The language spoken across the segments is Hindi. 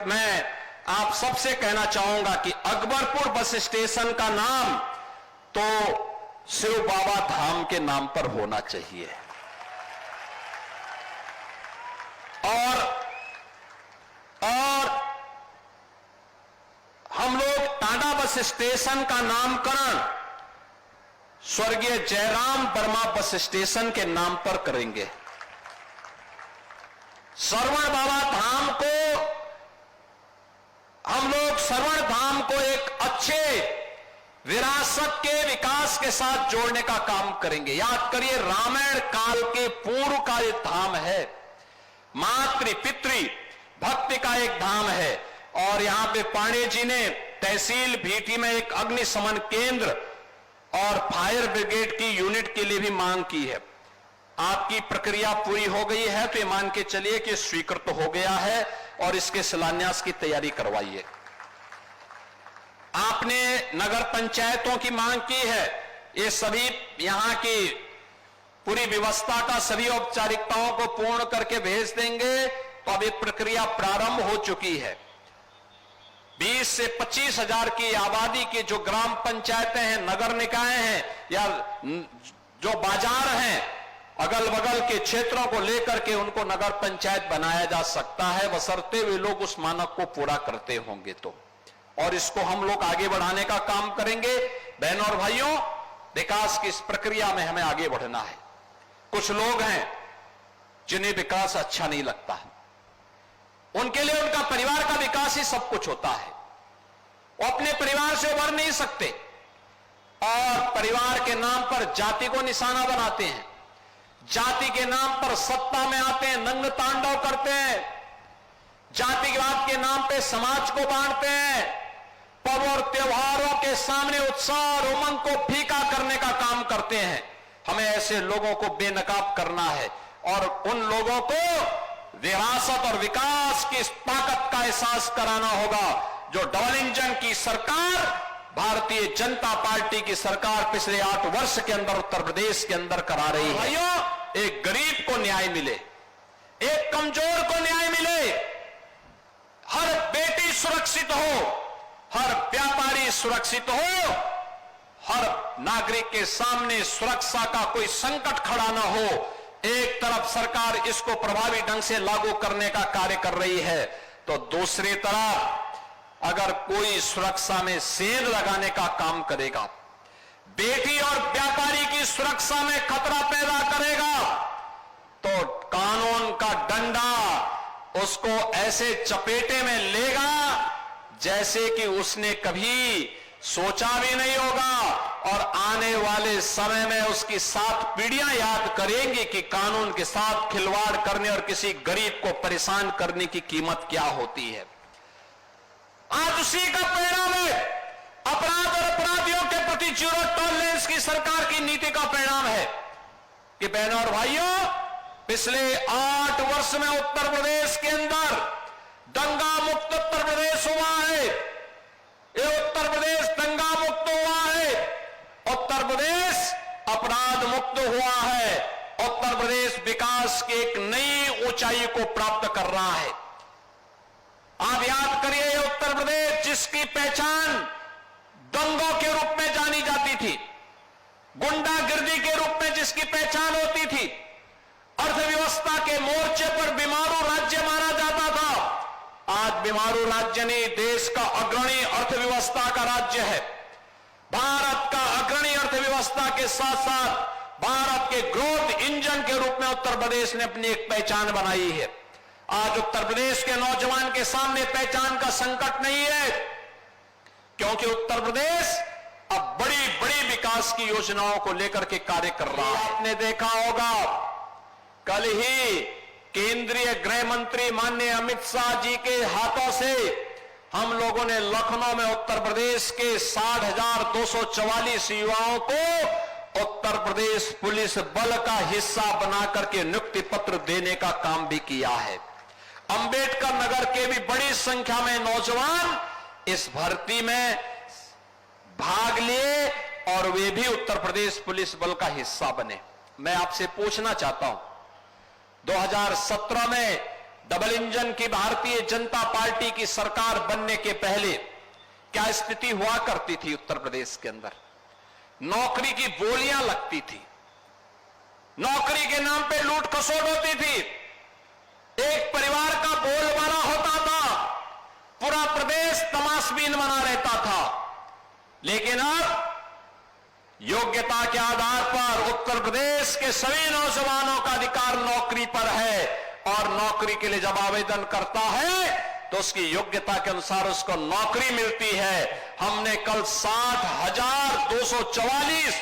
मैं आप सबसे कहना चाहूंगा कि अकबरपुर बस स्टेशन का नाम तो शिव बाबा धाम के नाम पर होना चाहिए और हम लोग टांडा बस स्टेशन का नामकरण स्वर्गीय जयराम वर्मा बस स्टेशन के नाम पर करेंगे। श्रवण बाबा धाम को हम लोग श्रवण धाम को एक अच्छे विरासत के विकास के साथ जोड़ने का काम करेंगे। याद करिए, रामायण काल के पूर्व का एक धाम है, मातृ पितृ भक्ति का एक धाम है और यहां पे पांडे जी ने तहसील भीटी में एक अग्निशमन केंद्र और फायर ब्रिगेड की यूनिट के लिए भी मांग की है। आपकी प्रक्रिया पूरी हो गई है तो ये मान के चलिए कि स्वीकृत हो गया है और इसके शिलान्यास की तैयारी करवाइए। आपने नगर पंचायतों की मांग की है, ये सभी यहां की पूरी व्यवस्था का सभी औपचारिकताओं को पूर्ण करके भेज देंगे। तो अब ये प्रक्रिया प्रारंभ हो चुकी है। 20 से 25 हजार की आबादी की जो ग्राम पंचायतें हैं, नगर निकाय हैं या जो बाजार हैं, अगल बगल के क्षेत्रों को लेकर के उनको नगर पंचायत बनाया जा सकता है, बशर्ते वे लोग उस मानक को पूरा करते होंगे तो। और इसको हम लोग आगे बढ़ाने का काम करेंगे। बहनों और भाइयों, विकास की इस प्रक्रिया में हमें आगे बढ़ना है। कुछ लोग हैं जिन्हें विकास अच्छा नहीं लगता है, उनके लिए उनका परिवार का विकास ही सब कुछ होता है। वो अपने परिवार से उभर नहीं सकते और परिवार के नाम पर जाति को निशाना बनाते हैं, जाति के नाम पर सत्ता में आते हैं, नंग तांडव करते हैं, जातिवाद के नाम पे समाज को बांटते हैं, पर्व और त्योहारों के सामने उत्साह और उमंग को फीका करने का काम करते हैं। हमें ऐसे लोगों को बेनकाब करना है और उन लोगों को विरासत और विकास की ताकत का एहसास कराना होगा जो डबल इंजन की सरकार, भारतीय जनता पार्टी की सरकार पिछले 8 वर्ष के अंदर उत्तर प्रदेश के अंदर करा रही है। भाइयों, एक गरीब को न्याय मिले, एक कमजोर को न्याय मिले, हर बेटी सुरक्षित हो, हर व्यापारी सुरक्षित हो, हर नागरिक के सामने सुरक्षा का कोई संकट खड़ा ना हो। एक तरफ सरकार इसको प्रभावी ढंग से लागू करने का कार्य कर रही है तो दूसरी तरफ अगर कोई सुरक्षा में सेंध लगाने का काम करेगा, बेटी और व्यापारी की सुरक्षा में खतरा पैदा करेगा, तो कानून का डंडा उसको ऐसे चपेटे में लेगा जैसे कि उसने कभी सोचा भी नहीं होगा। और आने वाले समय में उसकी 7 पीढ़ियां याद करेंगी कि कानून के साथ खिलवाड़ करने और किसी गरीब को परेशान करने की कीमत क्या होती है। आज उसी का परिणाम है, अपराध और अपराधियों के प्रति जीरो टॉलरेंस की सरकार की नीति का परिणाम है कि बहनों और भाइयों, पिछले 8 वर्ष में उत्तर प्रदेश के अंदर दंगा मुक्त उत्तर प्रदेश हुआ है। ये उत्तर प्रदेश दंगा मुक्त हुआ है, उत्तर प्रदेश अपराध मुक्त हुआ है, उत्तर प्रदेश विकास की एक नई ऊंचाई को प्राप्त कर रहा है। आप याद करिए, ये उत्तर प्रदेश जिसकी पहचान दंगों के रूप में जानी जाती थी, गुंडागिर्दी के रूप में जिसकी पहचान होती थी, अर्थव्यवस्था के मोर्चे पर बीमारू राज्य माना जाता था, आज बीमारू राज्य नहीं, देश का अग्रणी अर्थव्यवस्था का राज्य है। भारत का अग्रणी अर्थव्यवस्था के साथ साथ भारत के ग्रोथ इंजन के रूप में उत्तर प्रदेश ने अपनी एक पहचान बनाई है। आज उत्तर प्रदेश के नौजवान के सामने पहचान का संकट नहीं है, क्योंकि उत्तर प्रदेश अब बड़ी बड़ी विकास की योजनाओं को लेकर के कार्य कर रहा है। आपने देखा होगा, कल ही केंद्रीय गृह मंत्री माननीय अमित शाह जी के हाथों से हम लोगों ने लखनऊ में उत्तर प्रदेश के 60,244 युवाओं को उत्तर प्रदेश पुलिस बल का हिस्सा बनाकर के नियुक्ति पत्र देने का काम भी किया है। अंबेडकर नगर के भी बड़ी संख्या में नौजवान इस भर्ती में भाग लिए और वे भी उत्तर प्रदेश पुलिस बल का हिस्सा बने। मैं आपसे पूछना चाहता हूं, 2017 में डबल इंजन की भारतीय जनता पार्टी की सरकार बनने के पहले क्या स्थिति हुआ करती थी उत्तर प्रदेश के अंदर? नौकरी की बोलियां लगती थी, नौकरी के नाम पे लूट खसोट होती थी, एक परिवार का बोलबाला होता था, पूरा प्रदेश तमाशबीन बना रहता था। लेकिन अब योग्यता के आधार पर उत्तर प्रदेश के सभी नौजवानों का अधिकार नौकरी पर है और नौकरी के लिए जब आवेदन करता है तो उसकी योग्यता के अनुसार उसको नौकरी मिलती है। हमने कल 60,244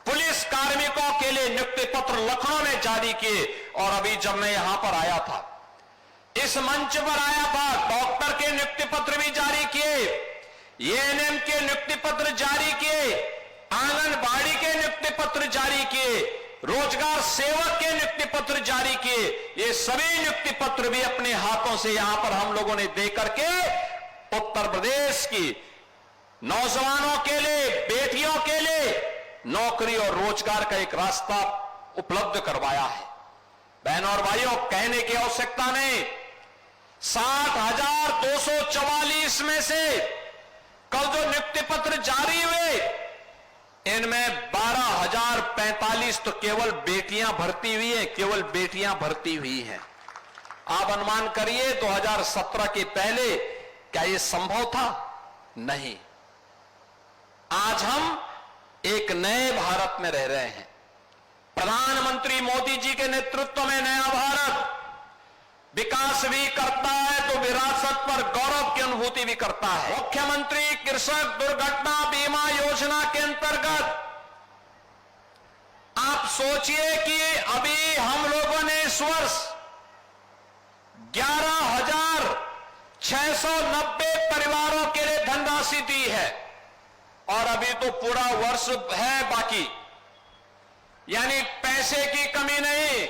पुलिस कार्मिकों के लिए नियुक्ति पत्र लखनऊ में जारी किए और अभी जब मैं यहां पर आया था, इस मंच पर आया था, डॉक्टर के नियुक्ति पत्र भी जारी किए, एएनएम के नियुक्ति पत्र जारी किए, आंगनबाड़ी के नियुक्ति पत्र जारी किए, रोजगार सेवक के नियुक्ति पत्र जारी किए। ये सभी नियुक्ति पत्र भी अपने हाथों से यहां पर हम लोगों ने देकर के उत्तर प्रदेश की नौजवानों के लिए, बेटियों के लिए नौकरी और रोजगार का एक रास्ता उपलब्ध करवाया है। बहनों और भाइयों, कहने की आवश्यकता नहीं, 60,244 में से कल जो नियुक्ति पत्र जारी हुए इनमें 12,045 तो केवल बेटियां भर्ती हुई है, केवल बेटियां भर्ती हुई हैं। आप अनुमान करिए 2017 के पहले क्या यह संभव था? नहीं। आज हम एक नए भारत में रह रहे हैं। प्रधानमंत्री मोदी जी के नेतृत्व में नया भारत विकास भी करता है तो विरासत पर गौरव की अनुभूति भी करता है। मुख्यमंत्री कृषक दुर्घटना बीमा योजना के अंतर्गत आप सोचिए कि अभी हम लोगों ने इस वर्ष 11,690 परिवारों के लिए धनराशि दी है और अभी तो पूरा वर्ष है बाकी, यानी पैसे की कमी नहीं।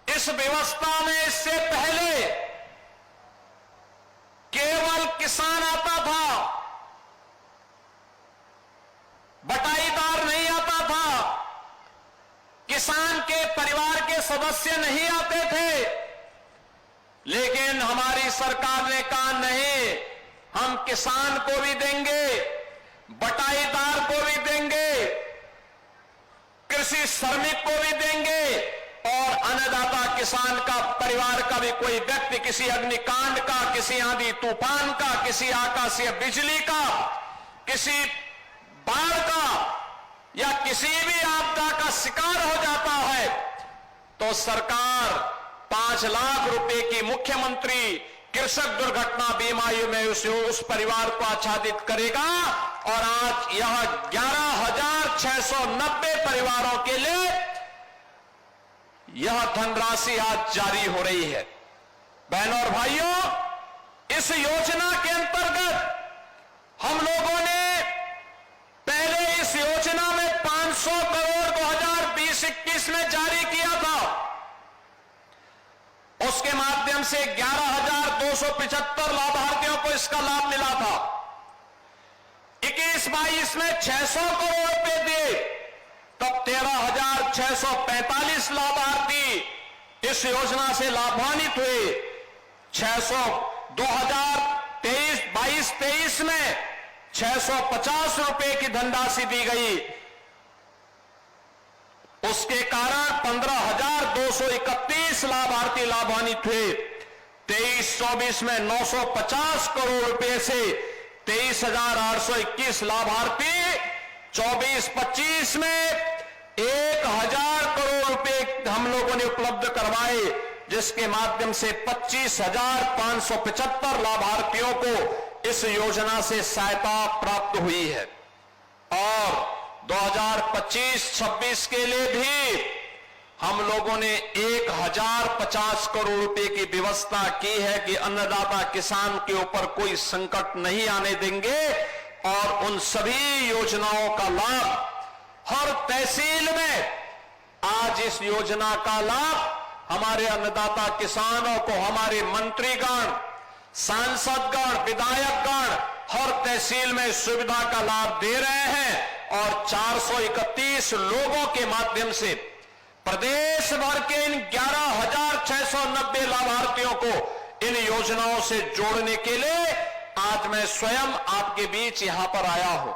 इस व्यवस्था में इससे पहले केवल किसान आता था, बटाईदार नहीं आता था, किसान के परिवार के सदस्य नहीं आते थे। लेकिन हमारी सरकार ने कहा नहीं, हम किसान को भी देंगे, बटाईदार को भी देंगे, कृषि श्रमिक को भी देंगे और अन्नदाता किसान का परिवार का भी कोई व्यक्ति किसी अग्निकांड का, किसी आंधी तूफान का, किसी आकाशीय बिजली का, किसी बाढ़ का या किसी भी आपदा का शिकार हो जाता है तो सरकार 5 लाख रुपए की मुख्यमंत्री कृषक दुर्घटना बीमा में उस परिवार को आच्छादित करेगा और आज यह 11,690 परिवारों के लिए यह धनराशि आज जारी हो रही है। बहनों और भाइयों, इस योजना के अंतर्गत हम लोगों ने पहले इस योजना में 500 करोड़ 2020-21 में जारी किया था। उसके माध्यम से 11,275 लाभार्थियों को इसका लाभ मिला था। 21-22 में 600 करोड़ रुपए दिए, तब 13,645 लाभार्थी इस योजना से लाभान्वित हुए। 2022-23 में 650 रुपए की धनराशि दी गई। उसके कारण 15,231 लाभार्थी लाभान्वित हुए। 23-24 में 950 करोड़ रुपए से 23,821 लाभार्थी, 24-25 में 1,000 करोड़ रुपए हम लोगों ने उपलब्ध करवाए, जिसके माध्यम से 25,575 लाभार्थियों को इस योजना से सहायता प्राप्त हुई है। और 2025-26 के लिए भी हम लोगों ने 1,050 करोड़ रुपए की व्यवस्था की है कि अन्नदाता किसान के ऊपर कोई संकट नहीं आने देंगे और उन सभी योजनाओं का लाभ हर तहसील में आज इस योजना का लाभ हमारे अन्नदाता किसानों को हमारे मंत्रीगण, सांसदगण, विधायकगण हर तहसील में सुविधा का लाभ दे रहे हैं और 431 लोगों के माध्यम से प्रदेश भर के इन 11,690 लाभार्थियों को इन योजनाओं से जोड़ने के लिए आज मैं स्वयं आपके बीच यहां पर आया हूं।